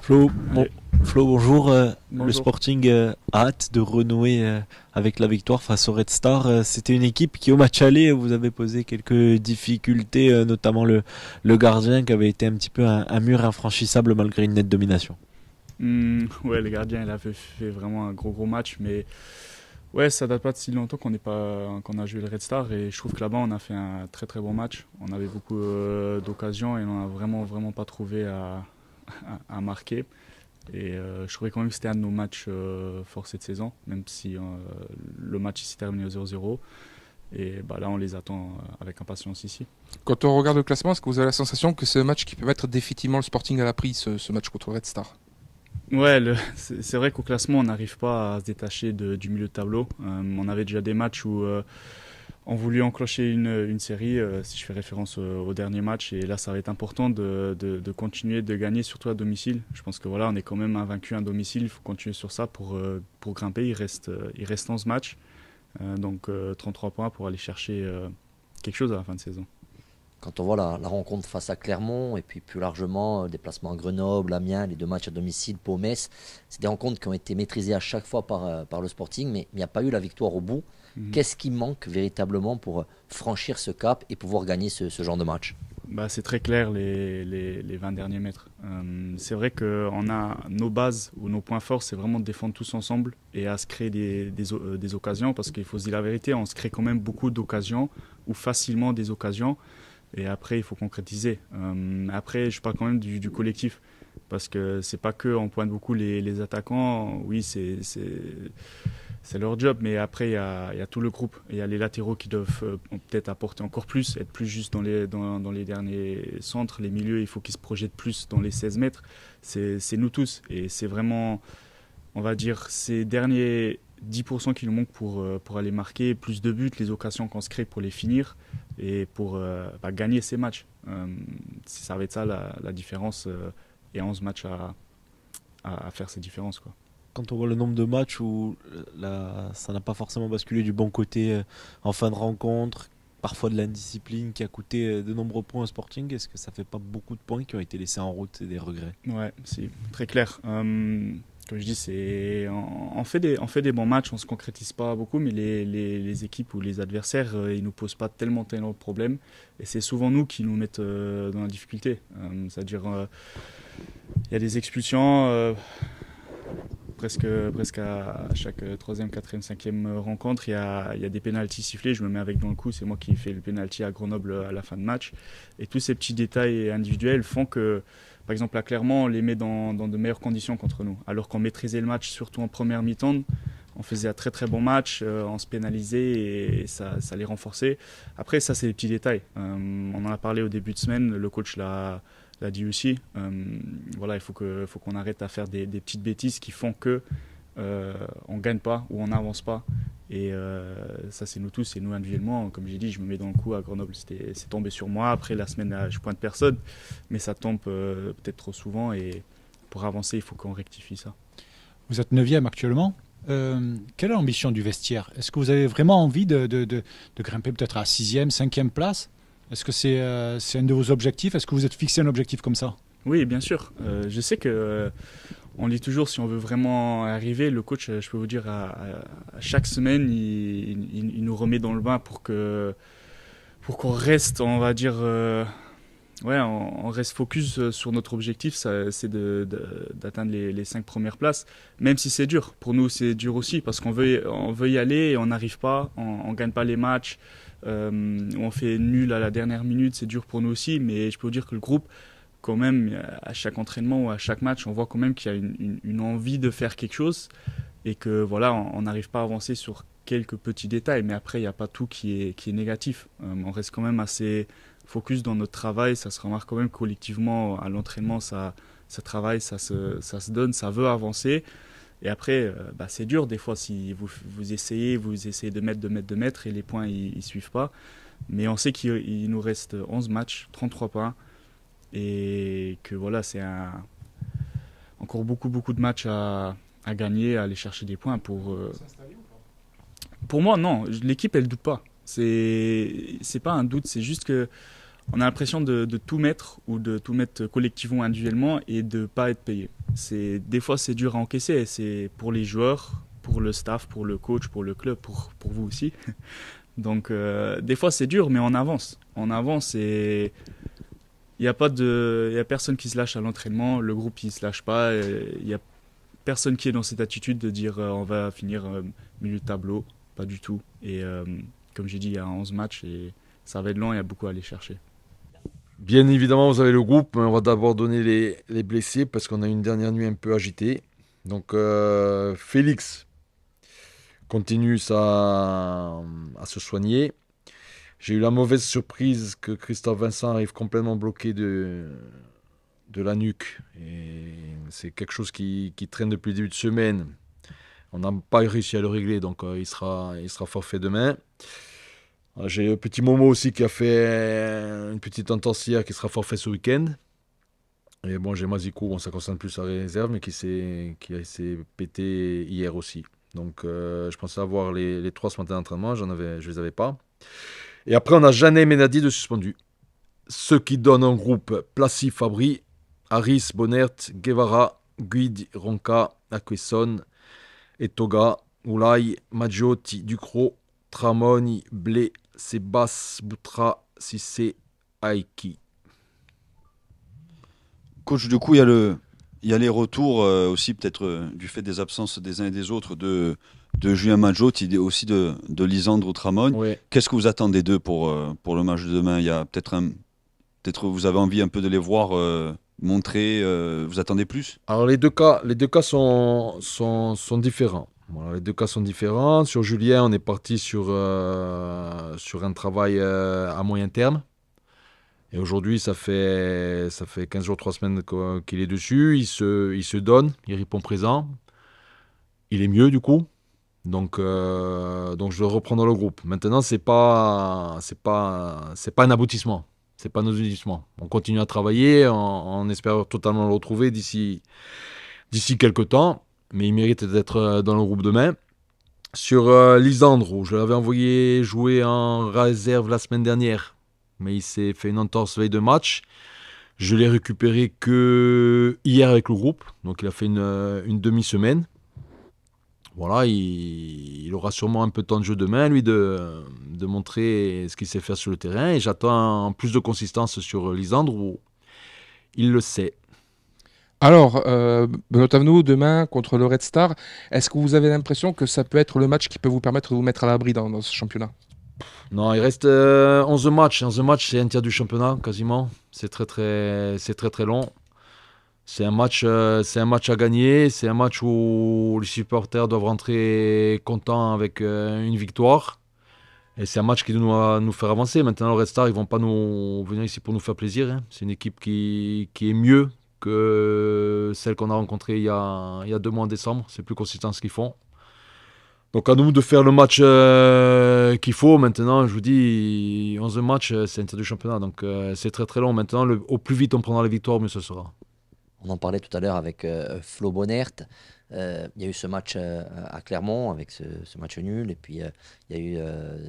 Flo, Allez, Flo, bonjour. Le bonjour. Sporting a hâte de renouer avec la victoire face au Red Star. C'était une équipe qui, au match aller, vous avez posé quelques difficultés, notamment le gardien qui avait été un petit peu un mur infranchissable malgré une nette domination. Ouais, le gardien, il a fait vraiment un gros match, mais ouais, ça date pas de si longtemps qu'on a joué le Red Star et je trouve que là-bas on a fait un très bon match. On avait beaucoup d'occasions et on a vraiment pas trouvé à marquer. Et je trouvais quand même que c'était un de nos matchs forts cette saison, même si le match s'est terminé au 0-0. Et bah, là, on les attend avec impatience ici. Quand on regarde le classement, est-ce que vous avez la sensation que c'est un match qui peut mettre définitivement le Sporting à la prise, ce match contre Red Star? Ouais, c'est vrai qu'au classement, on n'arrive pas à se détacher du milieu de tableau. On avait déjà des matchs où on voulait enclencher une série, si je fais référence au dernier match. Et là, ça va être important de continuer de gagner, surtout à domicile. Je pense que voilà, on est quand même invaincu à domicile. Il faut continuer sur ça pour grimper. Il reste 11 matchs, donc 33 points pour aller chercher quelque chose à la fin de saison. Quand on voit la rencontre face à Clermont et puis plus largement le déplacement à Grenoble, Amiens, les deux matchs à domicile, Pau, Metz, c'est des rencontres qui ont été maîtrisées à chaque fois par le Sporting, mais il n'y a pas eu la victoire au bout. Qu'est-ce qui manque véritablement pour franchir ce cap et pouvoir gagner ce genre de match? Bah, c'est très clair les 20 derniers mètres. C'est vrai qu'on a nos bases ou nos points forts, c'est vraiment de défendre tous ensemble et à se créer des occasions, parce qu'il faut se dire la vérité, on se crée quand même beaucoup d'occasions ou facilement des occasions. Et après, il faut concrétiser. Après, je parle quand même du collectif. Parce que c'est pas que on pointe beaucoup les attaquants. Oui, c'est leur job. Mais après, il y a tout le groupe. Il y a les latéraux qui doivent peut-être apporter encore plus, être plus juste dans les derniers centres. Les milieux, il faut qu'ils se projettent plus dans les 16 mètres. C'est nous tous. Et c'est vraiment, on va dire, ces derniers 10% qui nous manquent pour aller marquer plus de buts, les occasions qu'on se crée pour les finir et pour gagner ces matchs. Ça va être ça la différence et 11 matchs à faire ces différences, quoi. Quand on voit le nombre de matchs où ça n'a pas forcément basculé du bon côté en fin de rencontre, parfois de l'indiscipline qui a coûté de nombreux points au Sporting, est-ce que ça fait pas beaucoup de points qui ont été laissés en route et des regrets? Ouais, c'est très clair. Comme je dis, on fait des bons matchs, on se concrétise pas beaucoup, mais les équipes ou les adversaires, ils nous posent pas tellement de problèmes. Et c'est souvent nous qui nous mettent dans la difficulté. C'est-à-dire, il y a des expulsions presque à chaque troisième, quatrième, cinquième rencontre. Il y a des pénaltys sifflés. Je me mets avec dans le coup. C'est moi qui fais le pénalty à Grenoble à la fin de match. Et tous ces petits détails individuels font que, par exemple, à Clermont, on les met dans de meilleures conditions contre nous. Alors qu'on maîtrisait le match, surtout en première mi-temps, on faisait un très bon match, on se pénalisait et ça les renforçait. Après, ça, c'est des petits détails. On en a parlé au début de semaine, le coach l'a dit aussi. Voilà, il faut qu'on arrête à faire des petites bêtises qui font que on gagne pas ou on n'avance pas. Et ça, c'est nous tous, c'est nous individuellement. Comme j'ai dit, je me mets dans le coup à Grenoble, c'est tombé sur moi. Après, la semaine, là, je pointe personne, mais ça tombe peut-être trop souvent. Et pour avancer, il faut qu'on rectifie ça. Vous êtes 9e actuellement. Quelle est l'ambition du vestiaire? Est-ce que vous avez vraiment envie de grimper peut-être à 6e, 5e place? Est-ce que c'est un de vos objectifs? Est-ce que vous êtes fixé un objectif comme ça? Oui, bien sûr. Je sais que on dit toujours, si on veut vraiment arriver, le coach, je peux vous dire, à chaque semaine, il nous remet dans le bain pour qu'on reste, on va dire, ouais, on reste focus sur notre objectif, c'est d'atteindre les 5 premières places, même si c'est dur. Pour nous, c'est dur aussi, parce qu'on veut y aller et on n'arrive pas, on ne gagne pas les matchs, on fait nul à la dernière minute, c'est dur pour nous aussi, mais je peux vous dire que le groupe, quand même, à chaque entraînement ou à chaque match, on voit quand même qu'il y a une envie de faire quelque chose et que voilà, on n'arrive pas à avancer sur quelques petits détails, mais après, il n'y a pas tout qui est négatif. On reste quand même assez focus dans notre travail, ça se remarque quand même collectivement à l'entraînement, ça travaille, ça se donne, ça veut avancer. Et après, c'est dur des fois si vous essayez de mettre et les points ils suivent pas. Mais on sait qu'il nous reste 11 matchs, 33 points. Et que voilà, c'est encore beaucoup de matchs à gagner, à aller chercher des points pour moi, non, l'équipe elle doute pas. C'est pas un doute, c'est juste que On a l'impression de tout mettre ou de tout mettre collectivement, individuellement et de ne pas être payé. Des fois, c'est dur à encaisser. C'est pour les joueurs, pour le staff, pour le coach, pour le club, pour vous aussi. Donc, des fois, c'est dur, mais on avance. On avance et il n'y a personne qui se lâche à l'entraînement. Le groupe, il ne se lâche pas. Il n'y a personne qui est dans cette attitude de dire on va finir milieu de tableau. Pas du tout. Et comme j'ai dit, il y a 11 matchs et ça va être long, il y a beaucoup à aller chercher. Bien évidemment, vous avez le groupe, mais on va d'abord donner les blessés parce qu'on a une dernière nuit un peu agitée. Donc, Félix continue à se soigner. J'ai eu la mauvaise surprise que Christophe Vincent arrive complètement bloqué de la nuque. Et c'est quelque chose qui traîne depuis le début de semaine. On n'a pas réussi à le régler, donc il sera forfait demain. J'ai un petit Momo aussi qui a fait une petite entorse hier, qui sera forfait ce week-end. Et bon, j'ai Mazikou, ça concerne plus sa réserve, mais qui s'est pété hier aussi. Donc je pensais avoir les 3 ce matin d'entraînement, je les avais pas. Et après, on a Janet Menadi de suspendu. Ce qui donne un groupe Placy, Fabry, Harris, Bonnert, Guevara, Guide, Ronca, Aquesson, Etoga, Oulay, Maggiotti, Ducrot, Tramoni, Blé, Sebas, Boutra, Sissé, Aiki. Coach, du coup, il y a les retours aussi, peut-être du fait des absences des uns et des autres, de Julien Maggiotti, aussi de Lisandro Tramoni. Ouais. Qu'est-ce que vous attendez d'eux pour le match de demain? Il y a peut-être vous avez envie un peu de les voir montrer. Vous attendez plus? Alors les deux cas sont différents. Voilà, les deux cas sont différents. Sur Julien, on est parti sur un travail à moyen terme. Et aujourd'hui, ça fait 15 jours, 3 semaines qu'il est dessus. Il se donne, il répond présent. Il est mieux du coup. Donc je le reprends dans le groupe. Maintenant, c'est pas un aboutissement. C'est pas un aboutissement. On continue à travailler. On espère totalement le retrouver d'ici quelques temps. Mais il mérite d'être dans le groupe demain. Sur Lisandro, je l'avais envoyé jouer en réserve la semaine dernière. Mais il s'est fait une entorse veille de match. Je l'ai récupéré que hier avec le groupe. Donc il a fait une demi-semaine. Voilà, il aura sûrement un peu de temps de jeu demain, lui, de montrer ce qu'il sait faire sur le terrain. Et j'attends plus de consistance sur Lisandre, où il le sait. Alors, Benoît Thévenoud, demain contre le Red Star, est-ce que vous avez l'impression que ça peut être le match qui peut vous permettre de vous mettre à l'abri dans ce championnat? Non, il reste 11 matchs. 11 matchs, c'est un tiers du championnat, quasiment. C'est très, très long. C'est un match à gagner. C'est un match où les supporters doivent rentrer contents avec une victoire. Et c'est un match qui doit nous faire avancer. Maintenant, le Red Star, ils ne vont pas venir ici pour nous faire plaisir. Hein. C'est une équipe qui est mieux que celle qu'on a rencontrée il y a 2 mois en décembre. C'est plus consistant ce qu'ils font. Donc à nous de faire le match qu'il faut. Maintenant, je vous dis, 11 matchs, c'est un tiers du championnat. Donc c'est très très long. Maintenant, au plus vite on prendra les victoires, mieux ce sera. On en parlait tout à l'heure avec Flo Bonnert. Il y a eu ce match à Clermont avec ce match nul. Et puis il y a eu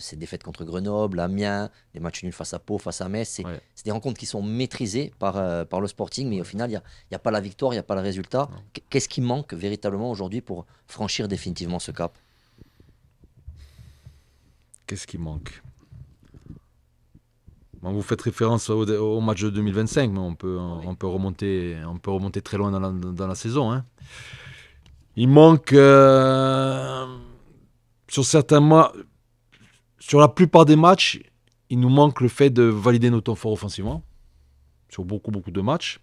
ces défaites contre Grenoble, Amiens, les matchs nuls face à Pau, face à Metz. C'est des rencontres qui sont maîtrisées par le Sporting. Mais au final, il n'y a pas la victoire, il n'y a pas le résultat. Qu'est-ce qui manque véritablement aujourd'hui pour franchir définitivement ce cap? Qu'est-ce qui manque? Vous faites référence au match de 2025, mais on peut remonter très loin dans la saison. Hein. Il manque sur la plupart des matchs, il nous manque le fait de valider nos temps forts offensivement, sur beaucoup de matchs.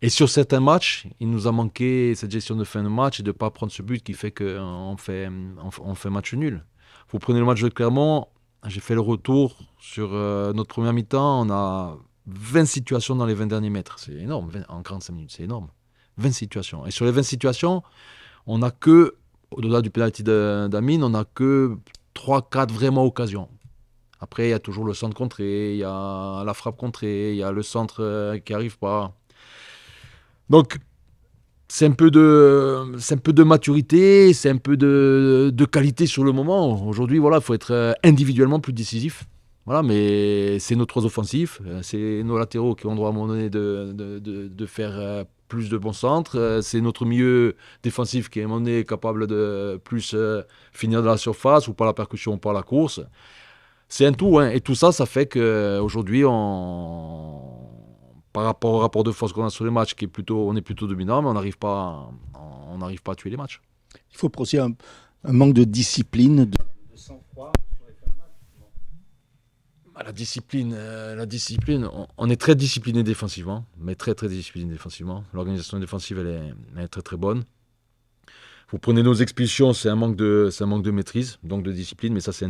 Et sur certains matchs, il nous a manqué cette gestion de fin de match et de ne pas prendre ce but qui fait qu'on fait match nul. Vous prenez le match de Clermont, j'ai fait le retour sur notre première mi-temps, on a 20 situations dans les 20 derniers mètres. C'est énorme, en 45 minutes, c'est énorme. 20 situations. Et sur les 20 situations, on n'a que, au-delà du penalty d'Amine, on n'a que 3-4 vraiment occasions. Après, il y a toujours le centre contré, il y a la frappe contrée, il y a le centre qui n'arrive pas. Donc, c'est un peu de maturité, c'est un peu de qualité sur le moment. Aujourd'hui, voilà, il faut être individuellement plus décisif. Voilà, mais c'est nos trois offensifs, c'est nos latéraux qui ont droit à un moment donné de faire plus de bons centres, c'est notre milieu défensif qui à un moment donné est capable de plus finir dans la surface ou par la percussion ou par la course. C'est un tout, hein, et tout ça, ça fait qu'aujourd'hui, par rapport au rapport de force qu'on a sur les matchs, on est plutôt dominant, mais on n'arrive pas à tuer les matchs. Il faut aussi un manque de discipline, de sang-froid. La discipline, on est très discipliné défensivement, mais très très discipliné défensivement. L'organisation défensive, elle est très très bonne. Vous prenez nos expulsions, c'est un manque de maîtrise, donc de discipline, mais ça c'est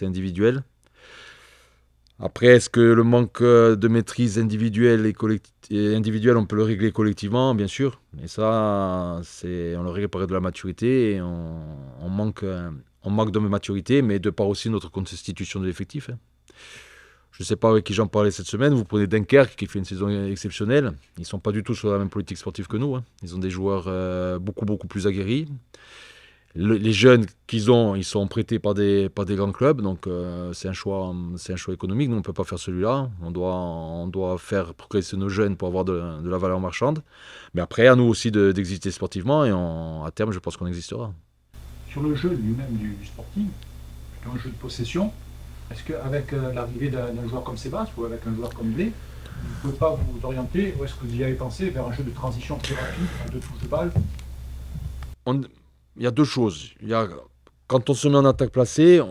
individuel. Après, est-ce que le manque de maîtrise individuelle et individuelle, on peut le régler collectivement, bien sûr. Et ça, on le règle par de la maturité et on manque de maturité, mais de par aussi notre constitution de l'effectif. Je ne sais pas avec qui j'en parlais cette semaine. Vous prenez Dunkerque qui fait une saison exceptionnelle. Ils ne sont pas du tout sur la même politique sportive que nous. Ils ont des joueurs beaucoup, beaucoup plus aguerris. Les jeunes qu'ils ont, ils sont prêtés par des grands clubs. Donc c'est un choix économique. Nous, on ne peut pas faire celui-là. On doit faire progresser nos jeunes pour avoir de la valeur marchande. Mais après, à nous aussi d'exister sportivement. Et à terme, je pense qu'on existera. Sur le jeu lui-même du Sporting, plutôt un jeu de possession, est-ce qu'avec l'arrivée d'un joueur comme Sébastien ou avec un joueur comme Blé, vous ne pouvez pas vous orienter, ou est-ce que vous y avez pensé, vers un jeu de transition plus rapide, de touche de balle? Il y a deux choses. Quand on se met en attaque placée,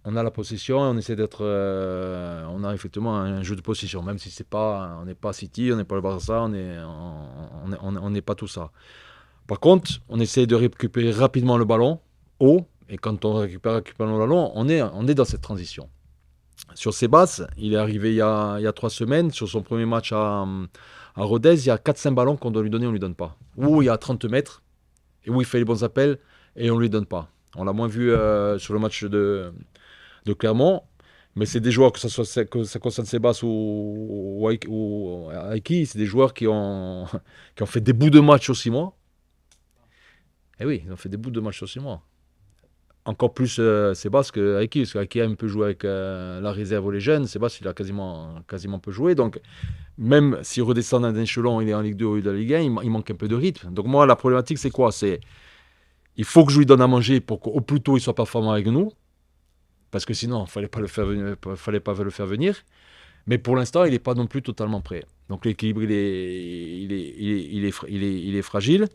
on a la possession et on essaie d'être. On a effectivement un jeu de possession, même si on n'est pas City, on n'est pas le Barça, on n'est pas tout ça. Par contre, on essaie de récupérer rapidement le ballon haut. Et quand on récupère le ballon, on est dans cette transition. Sur Sébastien, il est arrivé il y a 3 semaines. Sur son premier match à Rodez, il y a 4-5 ballons qu'on doit lui donner, on ne lui donne pas. Ou il y a 30 mètres, et où il fait les bons appels, et on ne lui donne pas. On l'a moins vu sur le match de Clermont. Mais c'est des joueurs, que ça concerne Sébastien ou Aiki, c'est des joueurs qui ont fait des bouts de match sur 6 mois. Et oui, ils ont fait des bouts de match sur 6 mois. Encore plus Sébastien qu'Aiki, parce qu'Aiki a un peu joué avec la réserve ou les jeunes. Sébastien, il a quasiment peu joué. Donc, même s'il redescend d'un échelon, il est en Ligue 2 ou de la Ligue 1, il manque un peu de rythme. Donc, moi, la problématique, c'est quoi? Il faut que je lui donne à manger pour qu'au plus tôt, il soit performant avec nous. Parce que sinon, il ne fallait pas le faire venir. Mais pour l'instant, il n'est pas non plus totalement prêt. Donc, l'équilibre, il est fragile.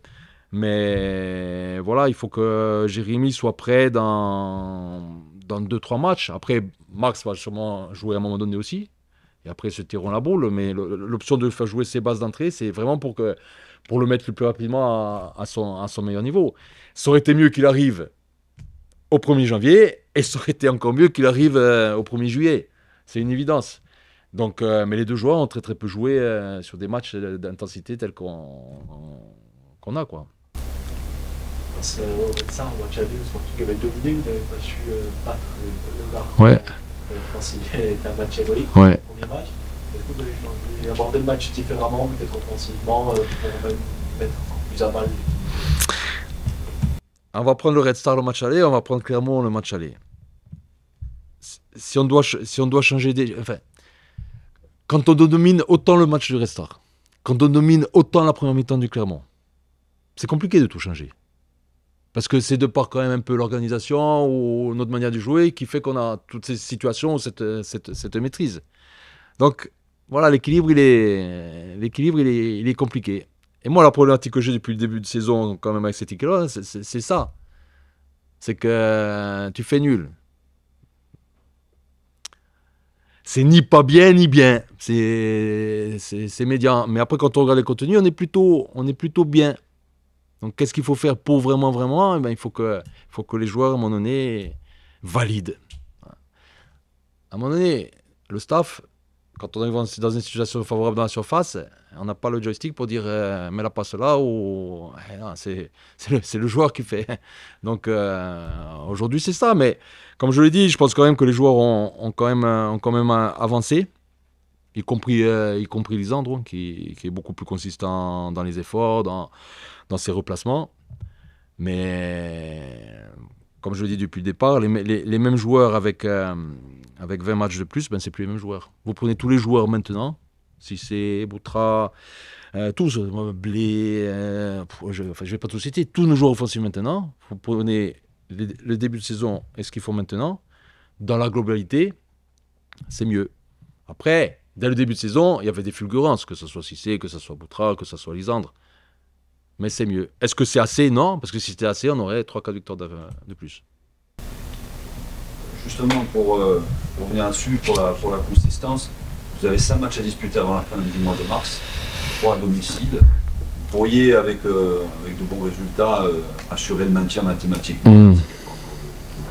Mais voilà, il faut que Jérémy soit prêt dans 2-3 matchs. Après, Max va sûrement jouer à un moment donné aussi. Et après, se tireront la boule. Mais l'option de faire jouer ses bases d'entrée, c'est vraiment pour le mettre le plus rapidement à son meilleur niveau. Ça aurait été mieux qu'il arrive au 1er janvier. Et ça aurait été encore mieux qu'il arrive au 1er juillet. C'est une évidence. Donc, mais les deux joueurs ont très très peu joué sur des matchs d'intensité tels qu'on a, quoi. Face au ça, on match aller, le Sporting avait dominé, vous n'avez pas su battre le Gard. Ouais. Je pense que c'était un match héroïque, Ouais. le premier match. Est-ce que vous avez abordé le match différemment, peut-être offensivement, pour même mettre encore plus à mal? On va prendre le Red Star le match aller, on va prendre Clermont le match aller. Si on doit changer enfin, quand on domine autant le match du Red Star, quand on domine autant la première mi-temps du Clermont, c'est compliqué de tout changer. Parce que c'est de par quand même un peu l'organisation ou notre manière de jouer qui fait qu'on a toutes ces situations, cette maîtrise. Donc voilà, l'équilibre il est compliqué. Et moi, la problématique que j'ai depuis le début de saison quand même avec cette équipe-là, c'est ça. C'est que tu fais nul. C'est ni pas bien, ni bien. C'est médian. Mais après, quand on regarde les contenus, on est plutôt bien. Donc, qu'est-ce qu'il faut faire pour vraiment Eh ben, il faut que les joueurs, à un moment donné, valident. À un moment donné, le staff, quand on arrive dans une situation favorable dans la surface, on n'a pas le joystick pour dire mets la passe là ou non, c'est le joueur qui fait. Donc aujourd'hui c'est ça, mais comme je l'ai dit, je pense quand même que les joueurs ont quand même avancé, y compris Lisandro qui est beaucoup plus consistant dans les efforts, dans ses replacements. Mais comme je le dis depuis le départ, les mêmes joueurs avec avec 20 matchs de plus, ben, c'est plus les mêmes joueurs. Vous prenez tous les joueurs maintenant, si c'est Boutra, tous, Blé, je ne vais pas tout citer, tous nos joueurs offensifs maintenant, vous prenez le début de saison et ce qu'ils font maintenant, dans la globalité, c'est mieux. Après, dès le début de saison, il y avait des fulgurances, que ce soit Cissé, que ce soit Boutra, que ce soit Lisandre. Mais c'est mieux. Est-ce que c'est assez? Non, parce que si c'était assez, on aurait 3-4 victoires de plus. Justement, pour revenir là-dessus, pour la consistance, vous avez 5 matchs à disputer avant la fin du mois de mars, 3 à domicile. Vous pourriez, avec de bons résultats, assurer le maintien mathématiquement.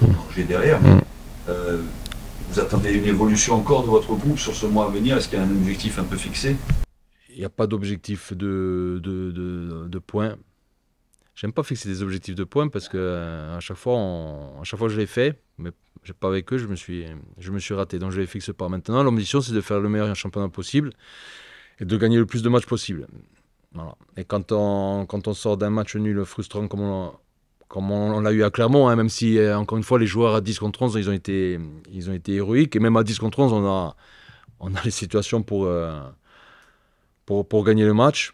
Danger derrière. Mais, vous attendez une évolution encore de votre groupe sur ce mois à venir? Est-ce qu'il y a un objectif un peu fixé? Il n'y a pas d'objectif de points. J'aime pas fixer des objectifs de points parce que à chaque fois je l'ai fait, mais j'ai pas avec eux, je me suis raté. Donc je les fixe pas. Maintenant, l'ambition c'est de faire le meilleur championnat possible et de gagner le plus de matchs possible. Voilà. Et quand on sort d'un match nul frustrant comme on l'a eu à Clermont, hein, même si encore une fois les joueurs à 10 contre 11 ils ont été héroïques, et même à 10 contre 11 on a les situations pour gagner le match.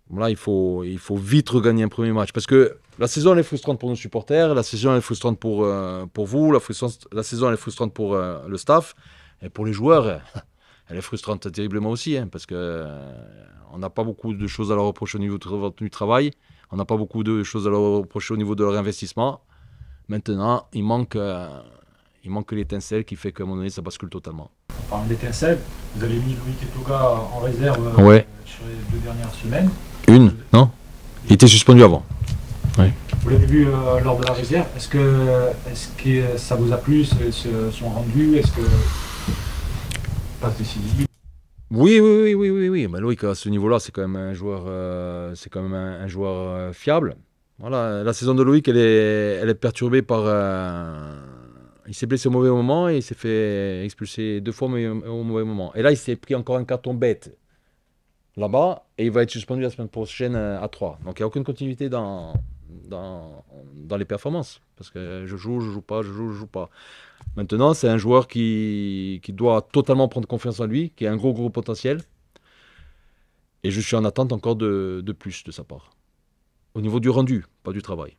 Là, il faut vite regagner un premier match. Parce que la saison, elle est frustrante pour nos supporters, la saison, elle est frustrante pour vous, la saison, elle est frustrante pour le staff, et pour les joueurs, elle est frustrante terriblement aussi, hein, parce qu'on n'a pas beaucoup de choses à leur reprocher au niveau du travail, on n'a pas beaucoup de choses à leur reprocher au niveau de leur investissement. Maintenant, il manque l'étincelle qui fait qu'à un moment donné, ça bascule totalement. En parlant d'étincelle, vous avez mis Loïc Etoga en réserve sur les 2 dernières semaines. Non? Il était suspendu avant. Ouais. Vous l'avez vu lors de la réserve. Est-ce que ça vous a plu, son rendu? Est-ce que passe décisive? Oui. Mais Loïc, à ce niveau-là, c'est quand même un joueur, fiable. Voilà, la saison de Loïc, elle est perturbée par. Il s'est blessé au mauvais moment et il s'est fait expulser 2 fois au mauvais moment. Et là, il s'est pris encore un carton bête là-bas et il va être suspendu la semaine prochaine à 3. Donc il n'y a aucune continuité dans les performances. Parce que je joue pas. Maintenant, c'est un joueur qui doit totalement prendre confiance en lui, qui a un gros potentiel. Et je suis en attente encore de plus de sa part. Au niveau du rendu, pas du travail.